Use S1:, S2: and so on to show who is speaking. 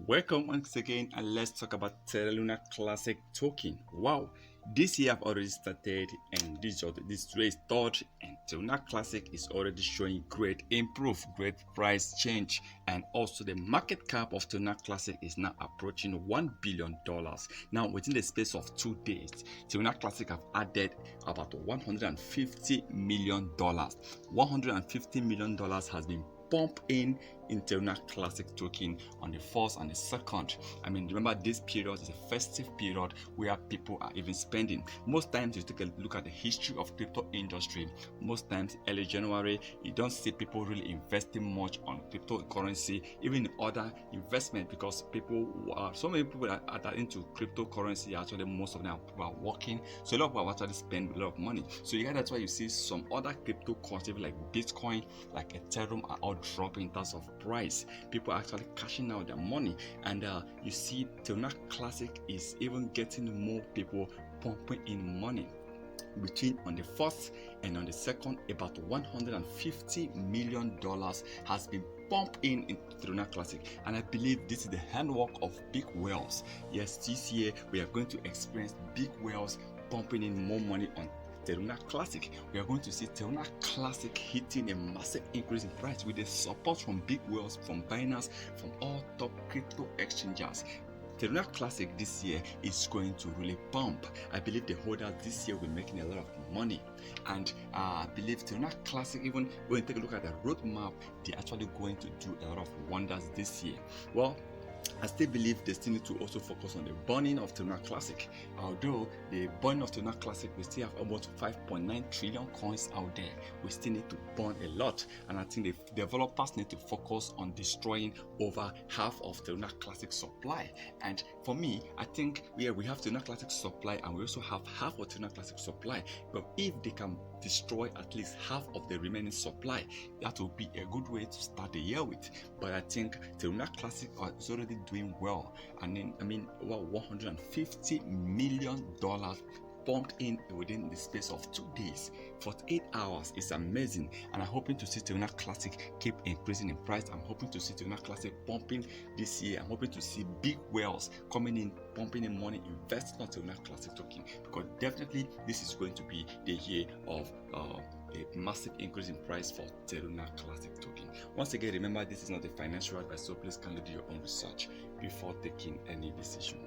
S1: Welcome once again, and let's talk about Terra Classic token. Wow, this year I've already started, and this today is third, and Terra Classic is already showing great great price change, and also the market cap of Terra Classic is now approaching $1 billion. Now, within the space of 2 days, Terra Classic have added about $150 million. $150 million has been pumped in Terra Classic token on the 1st and the 2nd. I mean, remember, this period is a festive period where people are even spending. Most times, you take a look at the history of crypto industry. Most times, early January, you don't see people really investing much on cryptocurrency, even other investment, because so many people that are into cryptocurrency. Actually, most of them are working, so a lot of people actually spend a lot of money. So that's why you see some other cryptocurrency like Bitcoin, like Ethereum, are all dropping in terms of price. People are actually cashing out their money, and you see Terra Classic is even getting more people pumping in money. Between on the 1st and on the 2nd, about $150 million has been pumped in Terra Classic, and I believe this is the handwork of big whales. Yes, this year we are going to experience big whales pumping in more money on Terra Classic. We are going to see Terra Classic hitting a massive increase in price with the support from big whales, from Binance, from all top crypto exchanges. Terra Classic this year is going to really pump. I believe the holders this year will be making a lot of money, and I believe Terra Classic, even when you take a look at the roadmap, they're actually going to do a lot of wonders this year. Well, I still believe they still need to also focus on the burning of Terra Classic. Although the burning of Terra Classic, we still have almost 5.9 trillion coins out there. We still need to burn a lot, and I think the developers need to focus on destroying over half of Terra Classic supply. And for me, I think we have Terra Classic supply, and we also have half of Terra Classic supply. But if they can destroy at least half of the remaining supply, that will be a good way to start the year with. But I think Terra Classic is already doing well, and then about $150 million pumped in within the space of 2 days. 48 hours is amazing, and I'm hoping to see Terra Classic keep increasing in price. I'm hoping to see Terra Classic pumping this year. I'm hoping to see big whales coming in, pumping in money, investing on Terra Classic token, because definitely this is going to be the year of a massive increase in price for Terra Classic token. Once again, remember, this is not a financial advice, so please kindly do your own research before taking any decision.